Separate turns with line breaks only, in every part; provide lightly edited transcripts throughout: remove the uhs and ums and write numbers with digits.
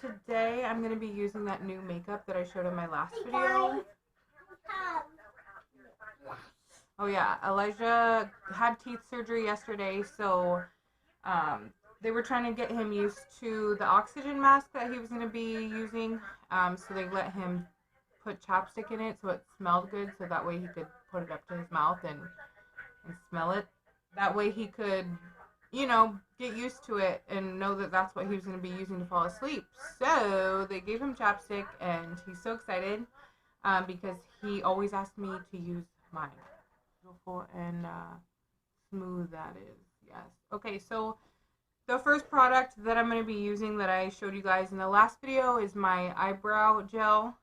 today I'm going to be using that new makeup that I showed in my last video. Oh yeah, Elijah had teeth surgery yesterday, so they were trying to get him used to the oxygen mask that he was going to be using. So they let him put chapstick in it so it smelled good, so that way he could put it up to his mouth and smell it. That way he could, get used to it and know that that's what he was going to be using to fall asleep. So they gave him chapstick, and he's so excited because he always asked me to use mine. Beautiful and smooth that is. Yes. Okay, so the first product that I'm going to be using that I showed you guys in the last video is my eyebrow gel.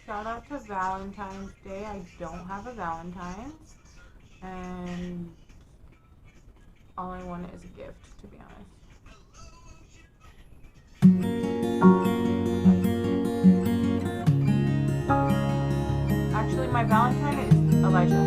Shout out to Valentine's Day. I don't have a Valentine's, and all I want is a gift, to be honest. Actually, my Valentine is Elijah.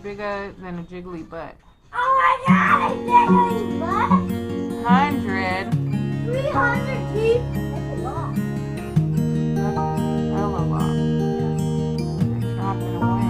Bigger than a jiggly butt.
Oh my god, a jiggly butt?
100.
300 teeth? That's a lot.
That's a hell of a lot. They're chopping away.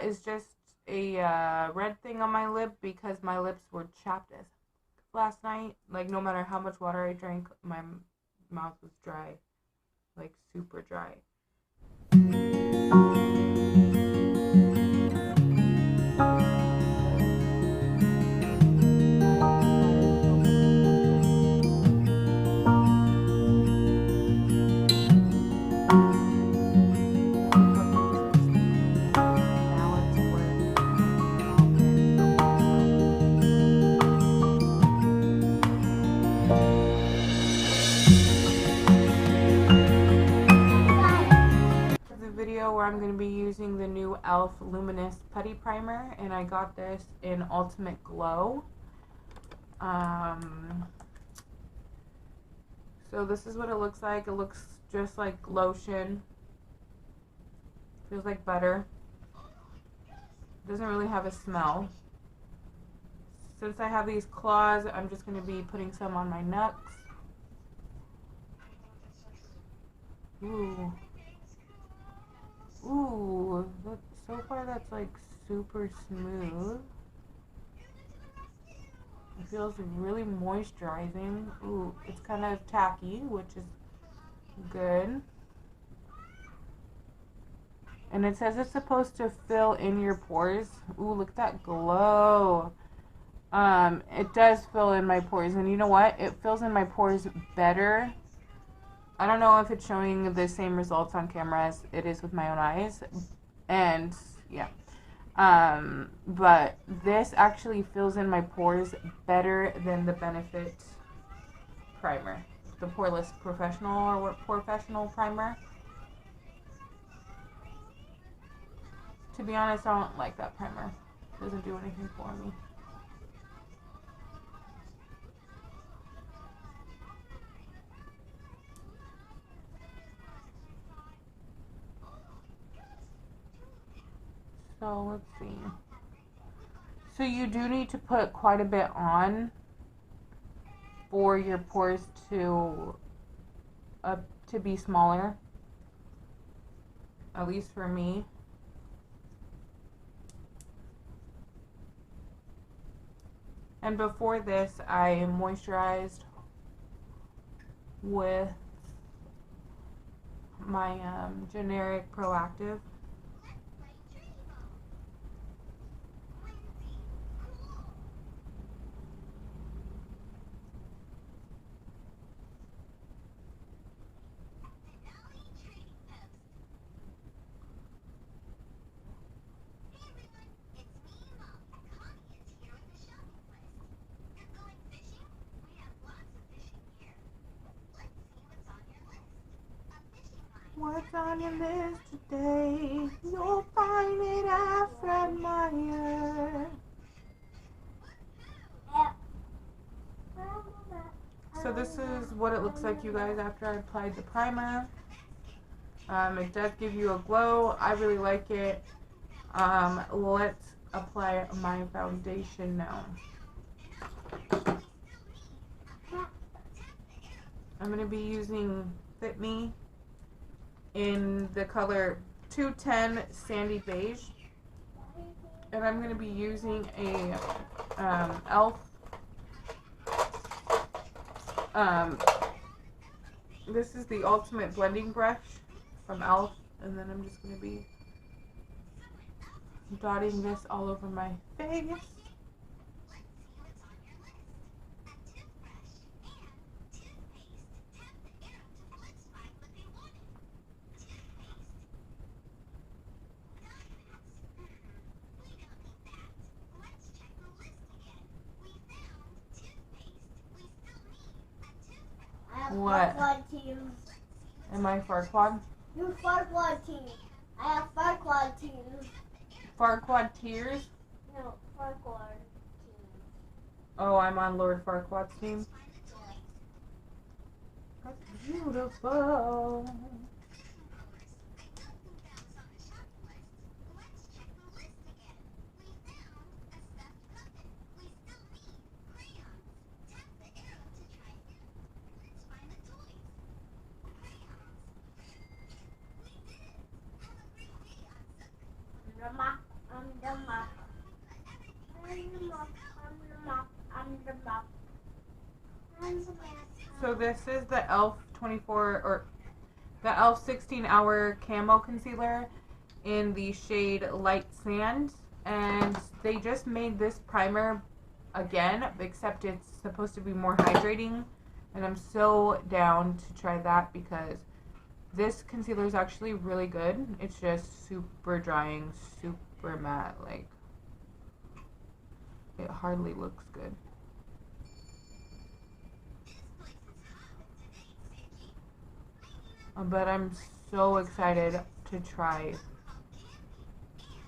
is just a red thing on my lip because my lips were chapped as last night. Like, no matter how much water I drank, my mouth was dry. Like, super dry. Video where I'm going to be using the new e.l.f. Luminous Putty Primer, and I got this in Ultimate Glow. So this is what it looks like. It looks just like lotion. Feels like butter. Doesn't really have a smell. Since I have these claws, I'm just going to be putting some on my nuts. Ooh. Ooh, so far that's like super smooth. It feels really moisturizing. Ooh, it's kind of tacky, which is good. And it says it's supposed to fill in your pores. Ooh, look at that glow. It does fill in my pores, and you know what? It fills in my pores better. I don't know if it's showing the same results on camera as it is with my own eyes. And yeah. But this actually fills in my pores better than the Benefit primer. The Poreless Professional or Professional primer. To be honest, I don't like that primer. It doesn't do anything for me. So let's see. So you do need to put quite a bit on for your pores to be smaller. At least for me. And before this, I moisturized with my generic Proactive. What's on your list today? You'll find it at Fred Meyer. So this is what it looks like, you guys, after I applied the primer. It does give you a glow. I really like it. Let's apply my foundation now. I'm going to be using Fit Me in the color 210 Sandy Beige. And I'm going to be using a e.l.f. This is the Ultimate Blending Brush from e.l.f. And then I'm just going to be dotting this all over my face. What? Am I Farquaad?
You're Farquaad team. I have Farquaad team.
Farquaad Tears?
No, Farquaad team.
Oh, I'm on Lord Farquaad's team. That's beautiful. So this is the e.l.f. 24 or the e.l.f. 16-hour camo concealer in the shade Light Sand, and they just made this primer again, except it's supposed to be more hydrating, and I'm so down to try that because this concealer is actually really good. It's just super drying, super matte, like it hardly looks good. But I'm so excited to try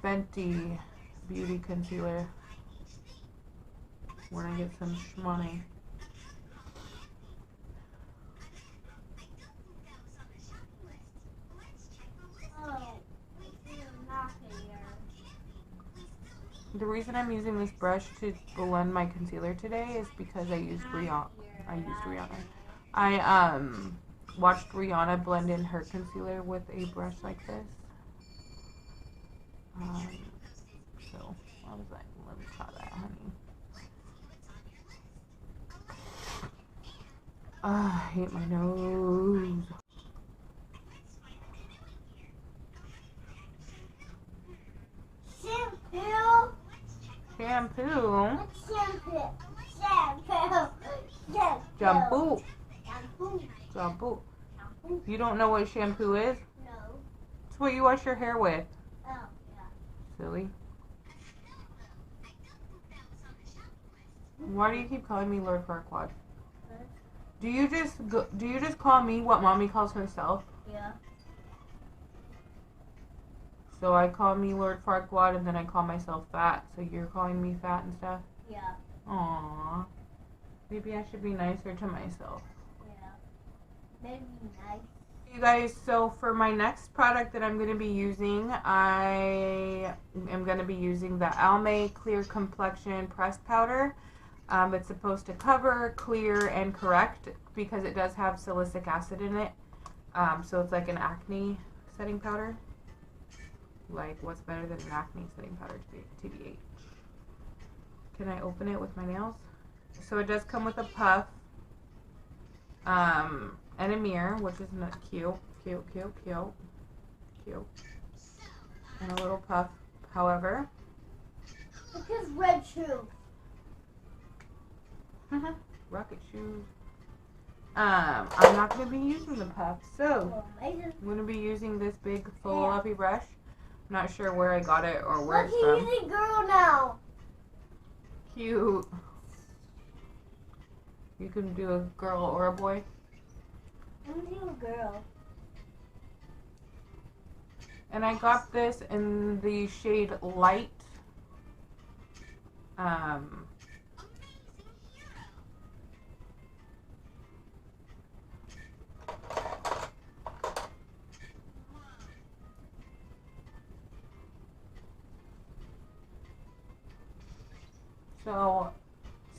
Fenty Beauty Concealer when I get some money. The reason I'm using this brush to blend my concealer today is because I used Rihanna. I watched Rihanna blend in her concealer with a brush like this. So I was like, let me try that, honey. I hate my nose. Shampoo. Shampoo. You don't know what shampoo is?
No.
It's what you wash your hair with.
Oh, yeah.
Silly. Why do you keep calling me Lord Farquaad? Do you just call me what mommy calls herself?
Yeah.
So I call me Lord Farquaad and then I call myself fat. So you're calling me fat and stuff?
Yeah.
Aww. Maybe I should be nicer to myself.
Yeah. Maybe nice.
You guys, so for my next product that I'm going to be using, I am going to be using the Almay Clear Complexion Pressed Powder. It's supposed to cover, clear, and correct because it does have salicylic acid in it. So it's like an acne setting powder. Like, what's better than an acne setting powder, TBH? Can I open it with my nails? So it does come with a puff. And a mirror, which is not cute. And a little puff, however.
Look at his red shoe.
Rocket shoes. I'm not going to be using the puff, so I'm going to be using this big fluffy brush. I'm not sure where I got it or where it's from.
Look, he's a girl now.
Cute. You can do a girl or a boy.
I'm gonna do a girl.
And I got this in the shade Light.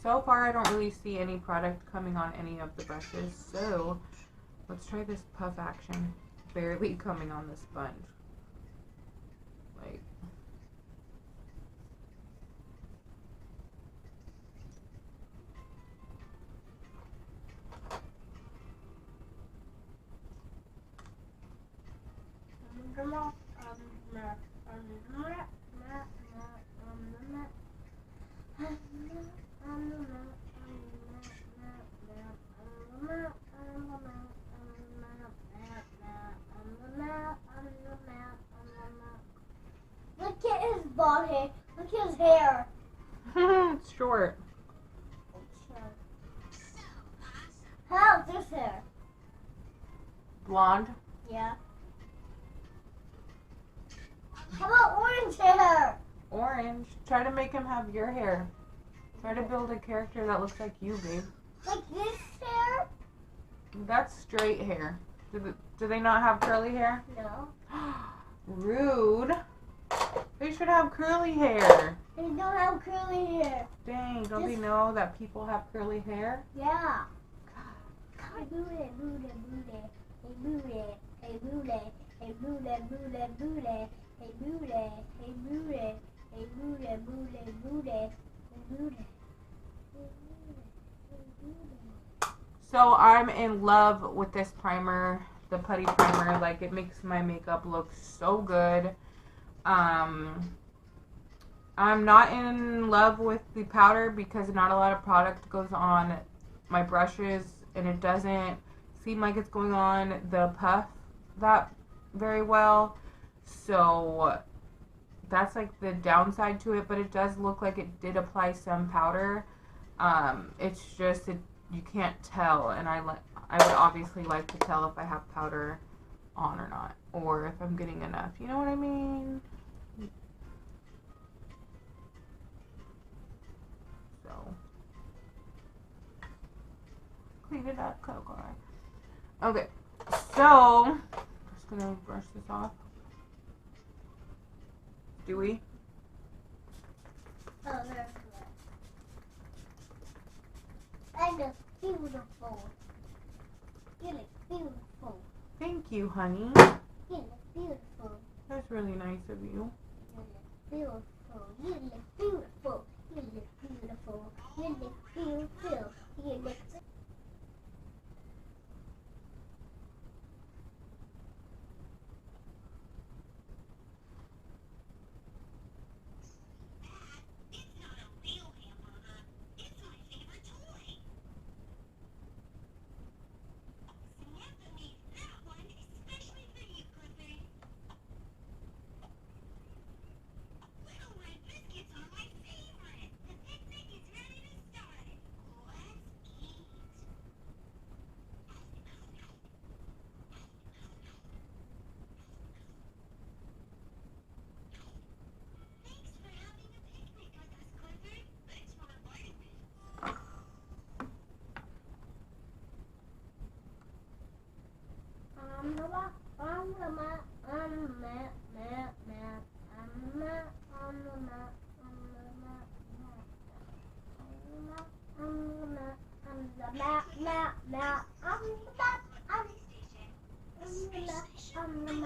So far I don't really see any product coming on any of the brushes, so let's try this puff action. Barely coming on the sponge. Like,
Look at his body. Look at his hair.
it's short.
How's this hair?
Blonde.
Yeah. How about orange hair?
Orange. Try to make him have your hair. Try to build a character that looks like you, babe.
Like this hair?
That's straight hair. Do they not have curly hair?
No.
Rude. They should have curly hair.
They don't have curly hair.
Dang, don't they know that people have curly hair?
Yeah. Hey booty, booty, booty. Hey booty, hey booty. Hey booty, booty, booty. Hey booty, hey booty. Hey booty, booty, booty.
So I'm in love with this primer, the putty primer. Like, it makes my makeup look so good. I'm not in love with the powder because not a lot of product goes on my brushes, and it doesn't seem like it's going on the puff that very well. So that's like the downside to it, but it does look like it did apply some powder. It's just you can't tell, and I would obviously like to tell if I have powder on or not, or if I'm getting enough. You know what I mean? So clean it up, Coco. Okay, so I'm just gonna brush this off. Do we?
Oh, there's one. I look beautiful. You look beautiful.
Thank you, honey.
You look beautiful.
That's really nice of you.
You look beautiful. You look beautiful. You look beautiful. You look beautiful. You look. I'm